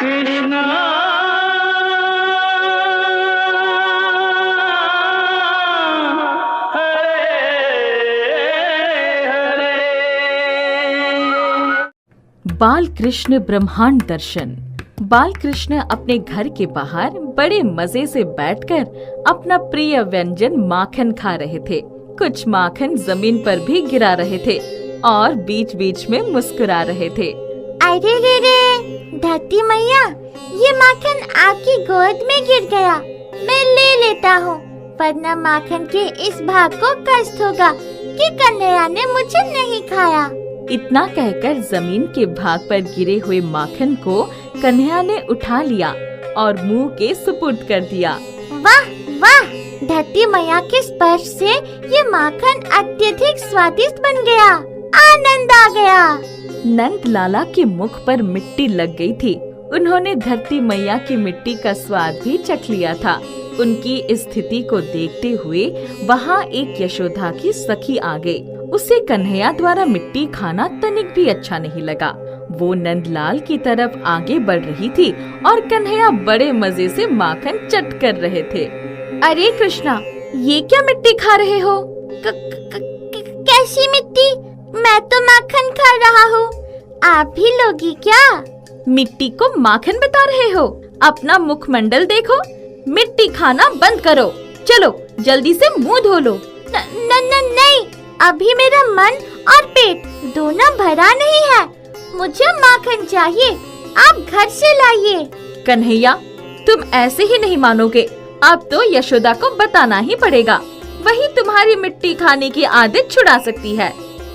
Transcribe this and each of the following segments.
कृष्णा बाल कृष्ण ब्रह्मांड दर्शन। बाल कृष्ण अपने घर के बाहर बड़े मजे से बैठकर अपना प्रिय व्यंजन माखन खा रहे थे। कुछ माखन जमीन पर भी गिरा रहे थे और बीच बीच में मुस्कुरा रहे थे। अरे रे रे, धरती मैया, ये माखन आपकी गोद में गिर गया, मैं ले लेता हूँ, वरना माखन के इस भाग को कष्ट होगा कि कन्हैया ने मुझे नहीं खाया। इतना कहकर जमीन के भाग पर गिरे हुए माखन को कन्हैया ने उठा लिया और मुंह के सुपुर्द कर दिया। वाह वाह, धरती मैया के स्पर्श से ये माखन अत्यधिक स्वादिष्ट बन गया, आनंद आ गया। नंद लाला के मुख पर मिट्टी लग गई थी। उन्होंने धरती मैया की मिट्टी का स्वाद भी चख लिया था। उनकी स्थिति को देखते हुए वहाँ एक यशोदा की सखी आ गई। उसे कन्हैया द्वारा मिट्टी खाना तनिक भी अच्छा नहीं लगा। वो नंदलाल की तरफ आगे बढ़ रही थी और कन्हैया बड़े मजे से माखन चट कर रहे थे। अरे कृष्णा, ये क्या मिट्टी खा रहे हो? कैसी मिट्टी? मैं तो माखन खा रहा हूँ, आप भी लोगी क्या? मिट्टी को माखन बता रहे हो? अपना मुखमंडल देखो, मिट्टी खाना बंद करो। चलो जल्दी से मुंह धो लो। नहीं, अभी मेरा मन और पेट दोनों भरा नहीं है, मुझे माखन चाहिए, आप घर से लाइए। कन्हैया, तुम ऐसे ही नहीं मानोगे, अब तो यशोदा को बताना ही पड़ेगा। वही तुम्हारी मिट्टी खाने की आदत छुड़ा सकती है।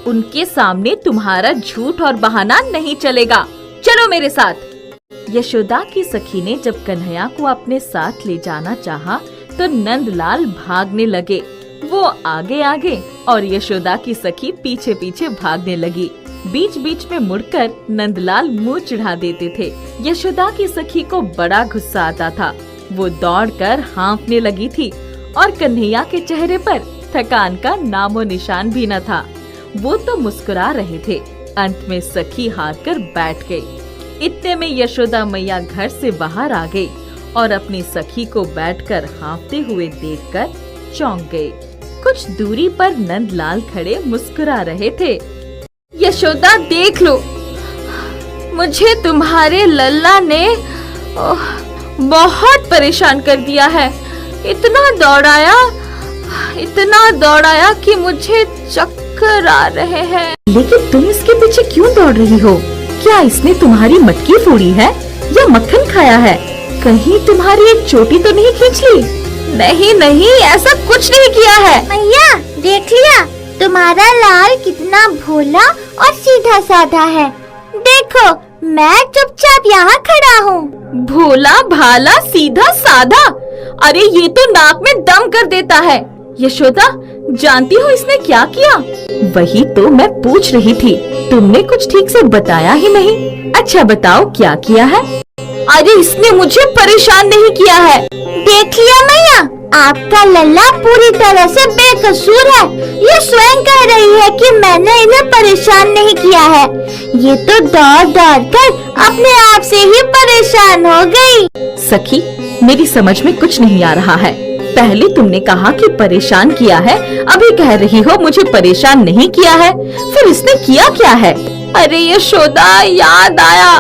उनके सामने तुम्हारा झूठ और बहाना नहीं चलेगा। चलो मेरे साथ। यशोदा की सखी ने जब कन्हैया को अपने साथ ले जाना चाहा, तो नंदलाल भागने लगे। वो आगे आगे और यशोदा की सखी पीछे पीछे भागने लगी। बीच बीच में मुड़कर नंदलाल मुंह चिढ़ा देते थे। यशोदा की सखी को बड़ा गुस्सा आता था। वो दौड़कर हाँफने लगी थी और कन्हैया के चेहरे पर थकान का नामो निशान भी न था। वो तो मुस्कुरा रहे थे। अंत में सखी हार कर बैठ गई। इतने में यशोदा मैया घर से बाहर आ गई और अपनी सखी को बैठकर हाँफते हुए देखकर चौंक गई। कुछ दूरी पर नंदलाल खड़े मुस्कुरा रहे थे। यशोदा देख लो, मुझे तुम्हारे लल्ला ने बहुत परेशान कर दिया है। इतना दौड़ाया कि मुझे चक्कर आ रहे हैं। लेकिन तुम इसके पीछे क्यों दौड़ रही हो? क्या इसने तुम्हारी मटकी फोड़ी है या मक्खन खाया है? कहीं तुम्हारी एक चोटी तो नहीं खींच ली? नहीं, ऐसा कुछ नहीं किया है। मैया देख लिया, तुम्हारा लाल कितना भोला और सीधा साधा है। देखो, मैं चुपचाप यहाँ खड़ा हूँ। भोला भाला सीधा साधा? अरे ये तो नाक में दम कर देता है। यशोदा, जानती हो इसने क्या किया? वही तो मैं पूछ रही थी, तुमने कुछ ठीक से बताया ही नहीं। अच्छा बताओ क्या किया है? अरे इसने मुझे परेशान नहीं किया है। देख लिया मैया, आपका लल्ला पूरी तरह से बेकसूर है। ये स्वयं कह रही है कि मैंने इन्हें परेशान नहीं किया है। ये तो दौड़ कर अपने आप से ही परेशान हो गई। सखी, मेरी समझ में कुछ नहीं आ रहा है। पहले तुमने कहा कि परेशान किया है, अभी कह रही हो मुझे परेशान नहीं किया है। फिर इसने किया क्या है? अरे यशोदा, याद आया,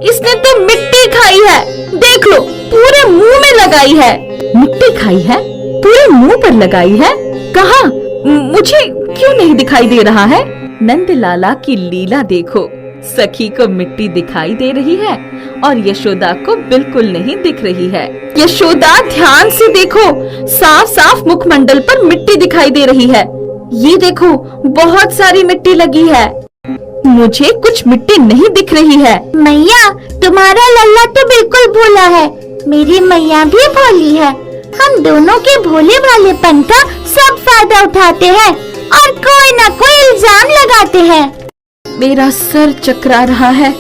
इसने तो मिट्टी खाई है। देख लो, पूरे मुंह में लगाई है। मिट्टी खाई है? पूरे मुंह पर लगाई है? कहाँ? मुझे क्यों नहीं दिखाई दे रहा है? नंदलाला की लीला देखो, सखी को मिट्टी दिखाई दे रही है और यशोदा को बिल्कुल नहीं दिख रही है। यशोदा ध्यान से देखो, साफ साफ मुखमंडल पर मिट्टी दिखाई दे रही है। ये देखो, बहुत सारी मिट्टी लगी है। मुझे कुछ मिट्टी नहीं दिख रही है। मैया, तुम्हारा लल्ला तो बिल्कुल भोला है, मेरी मैया भी भोली है। हम दोनों के भोले भालेपन का सब फायदा उठाते हैं और कोई न कोई इल्जाम लगाते हैं। मेरा सर चकरा रहा है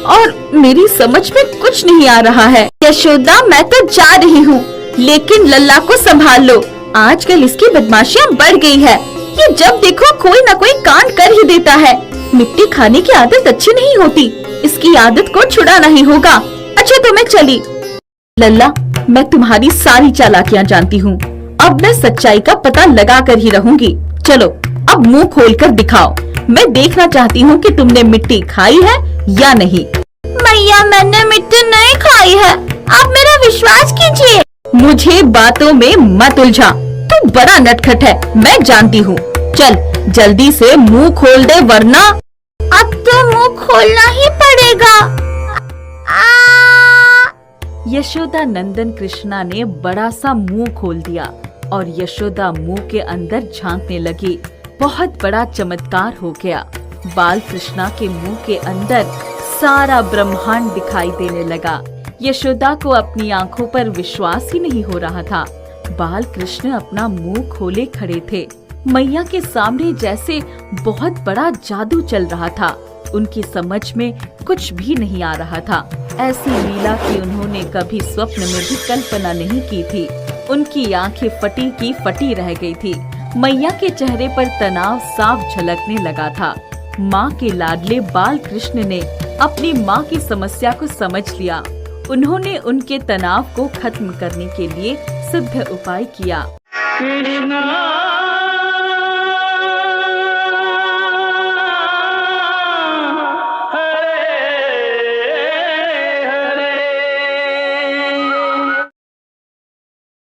और मेरी समझ में कुछ नहीं आ रहा है। यशोदा, मैं तो जा रही हूँ, लेकिन लल्ला को संभाल लो। आजकल इसकी बदमाशियाँ बढ़ गई है। ये जब देखो कोई न कोई कांड कर ही देता है। मिट्टी खाने की आदत अच्छी नहीं होती, इसकी आदत को छुड़ाना ही होगा। अच्छा तो मैं चली। लल्ला, मैं तुम्हारी सारी चालाकियां जानती हूँ। अब मैं सच्चाई का पता लगा कर ही रहूंगी। चलो अब मुंह खोलकर दिखाओ। मैं देखना चाहती हूँ कि तुमने मिट्टी खाई है या नहीं। मैया, मैंने मिट्टी नहीं खाई है, आप मेरा विश्वास कीजिए। मुझे बातों में मत उलझा, तू बड़ा नटखट है, मैं जानती हूँ। चल जल्दी से मुंह खोल दे वरना। अब तो मुंह खोलना ही पड़ेगा। यशोदा नंदन कृष्णा ने बड़ा सा मुंह खोल दिया और यशोदा मुंह के अंदर झांकने लगी। बहुत बड़ा चमत्कार हो गया। बाल कृष्णा के मुंह के अंदर सारा ब्रह्मांड दिखाई देने लगा। यशोदा को अपनी आंखों पर विश्वास ही नहीं हो रहा था। बाल कृष्ण अपना मुंह खोले खड़े थे। मैया के सामने जैसे बहुत बड़ा जादू चल रहा था। उनकी समझ में कुछ भी नहीं आ रहा था। ऐसी लीला की उन्होंने कभी स्वप्न में भी कल्पना नहीं की थी। उनकी आंखें फटी की फटी रह गई थी। मैया के चेहरे पर तनाव साफ झलकने लगा था। माँ के लाडले बाल कृष्ण ने अपनी माँ की समस्या को समझ लिया। उन्होंने उनके तनाव को खत्म करने के लिए सिद्ध उपाय किया। कृष्णा